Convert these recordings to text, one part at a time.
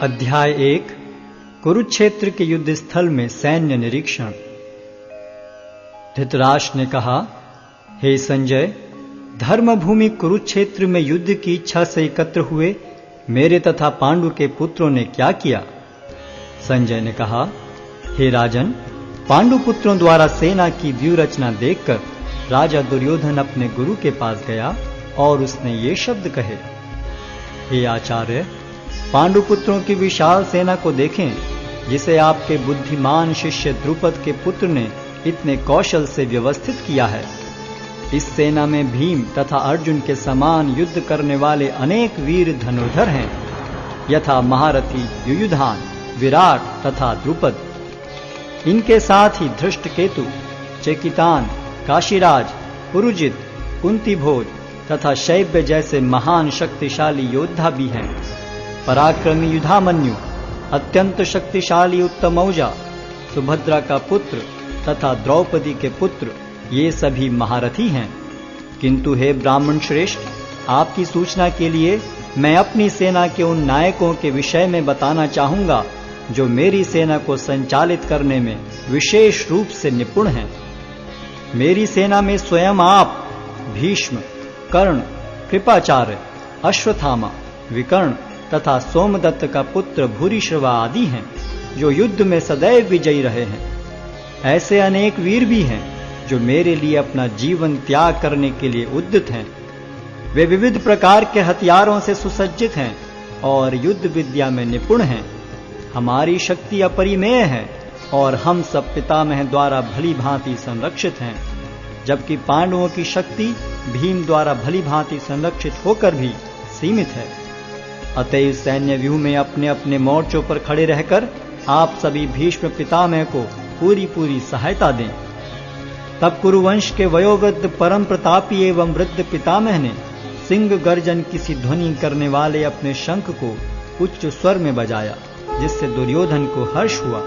अध्याय 1 कुरुक्षेत्र के युद्ध स्थल में सैन्य निरीक्षण। धृतराष्ट्र ने कहा, हे संजय, धर्मभूमि कुरुक्षेत्र में युद्ध की इच्छा से एकत्र हुए मेरे तथा पांडु के पुत्रों ने क्या किया? संजय ने कहा, हे राजन, पांडु पुत्रों द्वारा सेना की व्यूह रचना देखकर राजा दुर्योधन अपने गुरु के पास गया और उसने ये शब्द कहे, हे आचार्य, पांडु पुत्रों की विशाल सेना को देखें, जिसे आपके बुद्धिमान शिष्य द्रुपद के पुत्र ने इतने कौशल से व्यवस्थित किया है। इस सेना में भीम तथा अर्जुन के समान युद्ध करने वाले अनेक वीर धनुर्धर हैं, यथा महारथी युयुधान, विराट तथा द्रुपद। इनके साथ ही धृष्टकेतु, चेकितान, काशीराज, पुरुजित, कुंतीभोज तथा शैब्य जैसे महान शक्तिशाली योद्धा भी हैं। पराक्रमी युधामन्यु, अत्यंत शक्तिशाली उत्तमौजा, सुभद्रा का पुत्र तथा द्रौपदी के पुत्र, ये सभी महारथी हैं। किंतु हे ब्राह्मण श्रेष्ठ, आपकी सूचना के लिए मैं अपनी सेना के उन नायकों के विषय में बताना चाहूंगा जो मेरी सेना को संचालित करने में विशेष रूप से निपुण हैं। मेरी सेना में स्वयं आप, भीष्म, कर्ण, कृपाचार्य, अश्वत्थामा, विकर्ण तथा सोमदत्त का पुत्र भूरिश्रवा आदि हैं, जो युद्ध में सदैव विजयी रहे हैं। ऐसे अनेक वीर भी हैं जो मेरे लिए अपना जीवन त्याग करने के लिए उद्यत हैं। वे विविध प्रकार के हथियारों से सुसज्जित हैं और युद्ध विद्या में निपुण हैं। हमारी शक्ति अपरिमेय है और हम सब पितामह द्वारा भली भांति संरक्षित हैं, जबकि पांडवों की शक्ति भीम द्वारा भली भांति संरक्षित होकर भी सीमित है। अतएव सैन्य व्यूह में अपने अपने मोर्चों पर खड़े रहकर आप सभी भीष्म पितामह को पूरी सहायता दें। तब कुरुवंश के वयोवृद्ध परम प्रतापी एवं वृद्ध पितामह ने सिंह गर्जन किसी ध्वनि करने वाले अपने शंख को उच्च स्वर में बजाया, जिससे दुर्योधन को हर्ष हुआ।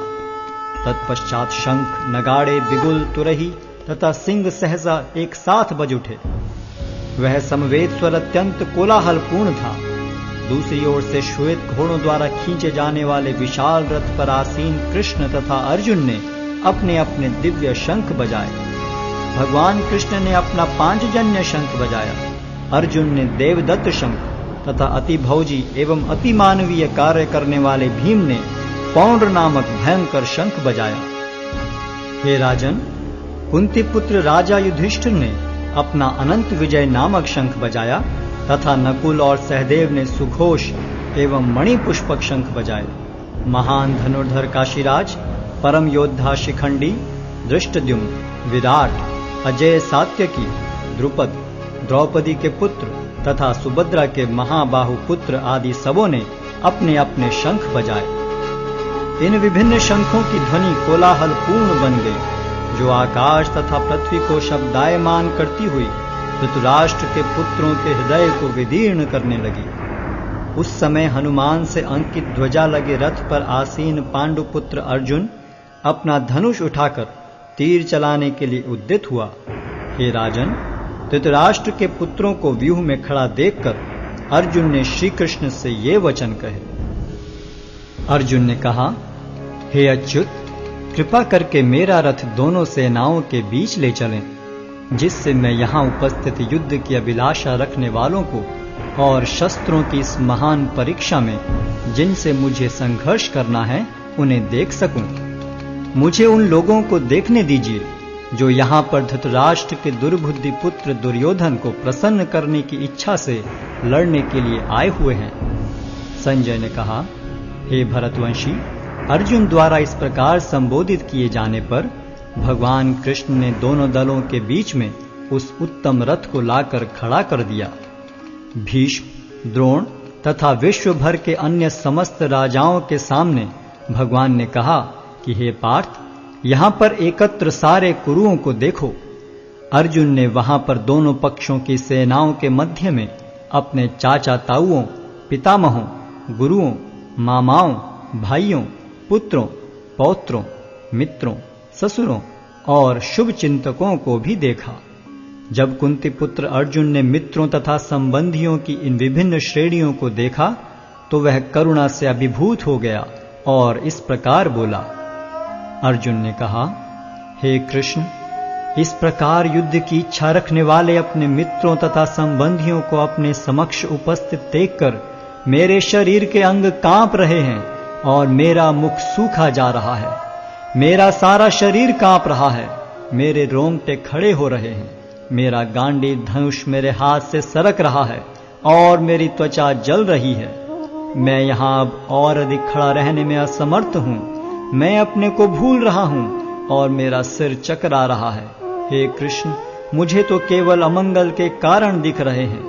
तत्पश्चात शंख, नगाड़े, बिगुल, तुरही तथा सिंह सहसा एक साथ बज उठे। वह समवेत स्वर अत्यंत कोलाहलपूर्ण था। दूसरी ओर से श्वेत घोड़ों द्वारा खींचे जाने वाले विशाल रथ पर आसीन कृष्ण तथा अर्जुन ने अपने अपने दिव्य शंख बजाए। भगवान कृष्ण ने अपना पांचजन्य शंख बजाया, अर्जुन ने देवदत्त शंख तथा अति भौजी एवं अति मानवीय कार्य करने वाले भीम ने पौंड्र नामक भयंकर शंख बजाया। हे राजन, कुंती पुत्र राजा युधिष्ठिर ने अपना अनंत विजय नामक शंख बजाया तथा नकुल और सहदेव ने सुघोष एवं मणिपुष्पक शंख बजाए। महान धनुर्धर काशीराज, परम योद्धा शिखंडी, धृष्टद्युम्न, विराट, अजय सात्यकी, द्रुपद, द्रौपदी के पुत्र तथा सुभद्रा के महाबाहु पुत्र आदि सबों ने अपने अपने शंख बजाए। इन विभिन्न शंखों की ध्वनि कोलाहल पूर्ण बन गई, जो आकाश तथा पृथ्वी को शब्दायमान करती हुई धृतराष्ट्र के पुत्रों के हृदय को विदीर्ण करने लगी। उस समय हनुमान से अंकित ध्वजा लगे रथ पर आसीन पांडु पुत्र अर्जुन अपना धनुष उठाकर तीर चलाने के लिए उद्यत हुआ। हे राजन, धृतराष्ट्र के पुत्रों को व्यूह में खड़ा देखकर अर्जुन ने श्री कृष्ण से ये वचन कहे। अर्जुन ने कहा, हे अच्युत, कृपा करके मेरा रथ दोनों सेनाओं के बीच ले चलें, जिससे मैं यहाँ उपस्थित युद्ध की अभिलाषा रखने वालों को और शस्त्रों की इस महान परीक्षा में जिनसे मुझे संघर्ष करना है उन्हें देख सकूं। मुझे उन लोगों को देखने दीजिए जो यहाँ पर धृतराष्ट्र के दुर्बुद्धि पुत्र दुर्योधन को प्रसन्न करने की इच्छा से लड़ने के लिए आए हुए हैं। संजय ने कहा, हे भरतवंशी, अर्जुन द्वारा इस प्रकार संबोधित किए जाने पर भगवान कृष्ण ने दोनों दलों के बीच में उस उत्तम रथ को लाकर खड़ा कर दिया। भीष्म, द्रोण तथा विश्व भर के अन्य समस्त राजाओं के सामने भगवान ने कहा कि हे पार्थ, यहाँ पर एकत्र सारे कुरुओं को देखो। अर्जुन ने वहां पर दोनों पक्षों की सेनाओं के मध्य में अपने चाचा ताऊओं, पितामहों, गुरुओं, मामाओं, भाइयों, पुत्रों, पौत्रों, मित्रों, ससुरों और शुभ चिंतकों को भी देखा। जब कुंती पुत्र अर्जुन ने मित्रों तथा संबंधियों की इन विभिन्न श्रेणियों को देखा तो वह करुणा से अभिभूत हो गया और इस प्रकार बोला। अर्जुन ने कहा, हे कृष्ण, इस प्रकार युद्ध की इच्छा रखने वाले अपने मित्रों तथा संबंधियों को अपने समक्ष उपस्थित देखकर मेरे शरीर के अंग कांप रहे हैं और मेरा मुख सूखा जा रहा है। मेरा सारा शरीर कांप रहा है, मेरे रोंगटे खड़े हो रहे हैं, मेरा गांडीव धनुष मेरे हाथ से सरक रहा है और मेरी त्वचा जल रही है। मैं यहाँ अब और अधिक खड़ा रहने में असमर्थ हूँ। मैं अपने को भूल रहा हूँ और मेरा सिर चकरा रहा है। हे कृष्ण, मुझे तो केवल अमंगल के कारण दिख रहे हैं।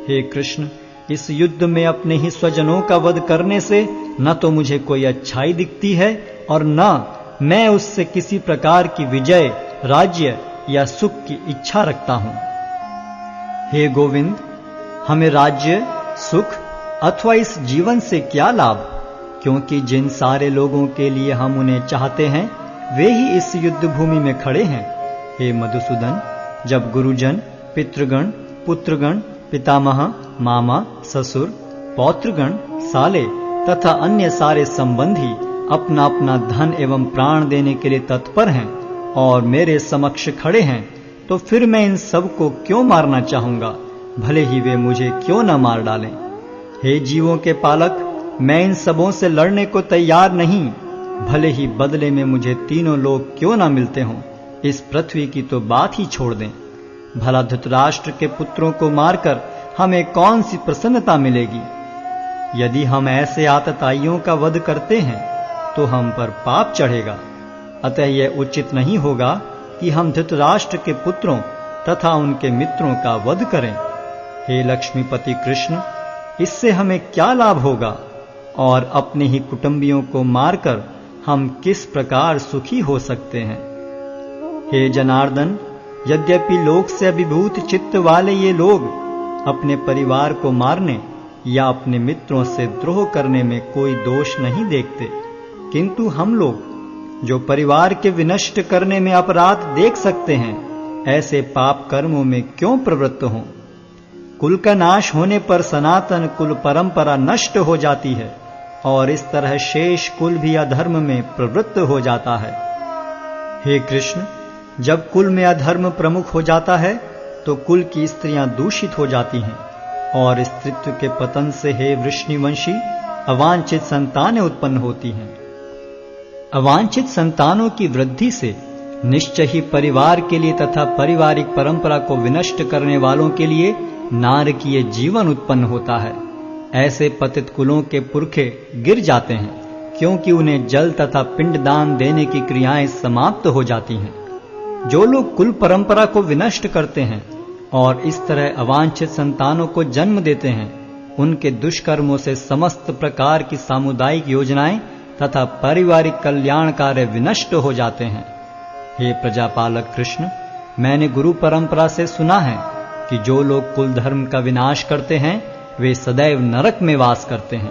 हे कृष्ण, इस युद्ध में अपने ही स्वजनों का वध करने से न तो मुझे कोई अच्छाई दिखती है और न मैं उससे किसी प्रकार की विजय, राज्य या सुख की इच्छा रखता हूं। हे गोविंद, हमें राज्य, सुख अथवा इस जीवन से क्या लाभ, क्योंकि जिन सारे लोगों के लिए हम उन्हें चाहते हैं वे ही इस युद्ध भूमि में खड़े हैं। हे मधुसूदन, जब गुरुजन, पितृगण, पुत्रगण, पितामह, मामा, ससुर, पौत्रगण, साले तथा अन्य सारे संबंधी अपना अपना धन एवं प्राण देने के लिए तत्पर हैं और मेरे समक्ष खड़े हैं, तो फिर मैं इन सब को क्यों मारना चाहूंगा, भले ही वे मुझे क्यों न मार डालें। हे जीवों के पालक, मैं इन सबों से लड़ने को तैयार नहीं, भले ही बदले में मुझे तीनों लोग क्यों न मिलते हों। इस पृथ्वी की तो बात ही छोड़ दें। भला धृतराष्ट्र के पुत्रों को मारकर हमें कौन सी प्रसन्नता मिलेगी। यदि हम ऐसे आतताइयों का वध करते हैं तो हम पर पाप चढ़ेगा। अतः यह उचित नहीं होगा कि हम धृतराष्ट्र के पुत्रों तथा उनके मित्रों का वध करें। हे लक्ष्मीपति कृष्ण, इससे हमें क्या लाभ होगा और अपने ही कुटुंबियों को मारकर हम किस प्रकार सुखी हो सकते हैं। हे जनार्दन, यद्यपि लोक से अभिभूत चित्त वाले ये लोग अपने परिवार को मारने या अपने मित्रों से द्रोह करने में कोई दोष नहीं देखते, किंतु हम लोग जो परिवार के विनष्ट करने में अपराध देख सकते हैं, ऐसे पाप कर्मों में क्यों प्रवृत्त हों। कुल का नाश होने पर सनातन कुल परंपरा नष्ट हो जाती है और इस तरह शेष कुल भी अधर्म में प्रवृत्त हो जाता है। हे कृष्ण, जब कुल में अधर्म प्रमुख हो जाता है तो कुल की स्त्रियां दूषित हो जाती हैं और स्त्रीत्व के पतन से हे वृष्णिवंशी अवांछित संतानें उत्पन्न होती हैं। अवांछित संतानों की वृद्धि से निश्चय ही परिवार के लिए तथा पारिवारिक परंपरा को विनष्ट करने वालों के लिए नारकीय जीवन उत्पन्न होता है। ऐसे पतित कुलों के पुरखे गिर जाते हैं, क्योंकि उन्हें जल तथा पिंडदान देने की क्रियाएं समाप्त हो जाती हैं। जो लोग कुल परंपरा को विनष्ट करते हैं और इस तरह अवांछित संतानों को जन्म देते हैं, उनके दुष्कर्मों से समस्त प्रकार की सामुदायिक योजनाएं तथा पारिवारिक कल्याण कार्य विनष्ट हो जाते हैं। हे प्रजापालक कृष्ण, मैंने गुरु परंपरा से सुना है कि जो लोग कुल धर्म का विनाश करते हैं वे सदैव नरक में वास करते हैं।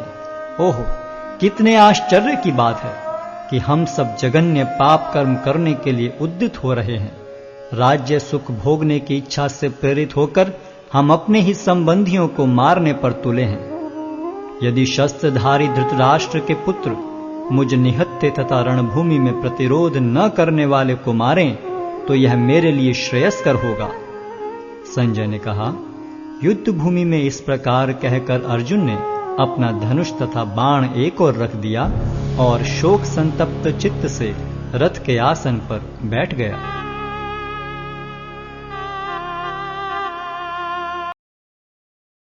ओहो, कितने आश्चर्य की बात है कि हम सब जघन्य पाप कर्म करने के लिए उद्यत हो रहे हैं। राज्य सुख भोगने की इच्छा से प्रेरित होकर हम अपने ही संबंधियों को मारने पर तुले हैं। यदि शस्त्रधारी धृतराष्ट्र के पुत्र मुझ निहत्थे तथा रणभूमि में प्रतिरोध न करने वाले को मारें तो यह मेरे लिए श्रेयस्कर होगा। संजय ने कहा, युद्ध भूमि में इस प्रकार कहकर अर्जुन ने अपना धनुष तथा बाण एक ओर रख दिया और शोक संतप्त चित्त से रथ के आसन पर बैठ गया।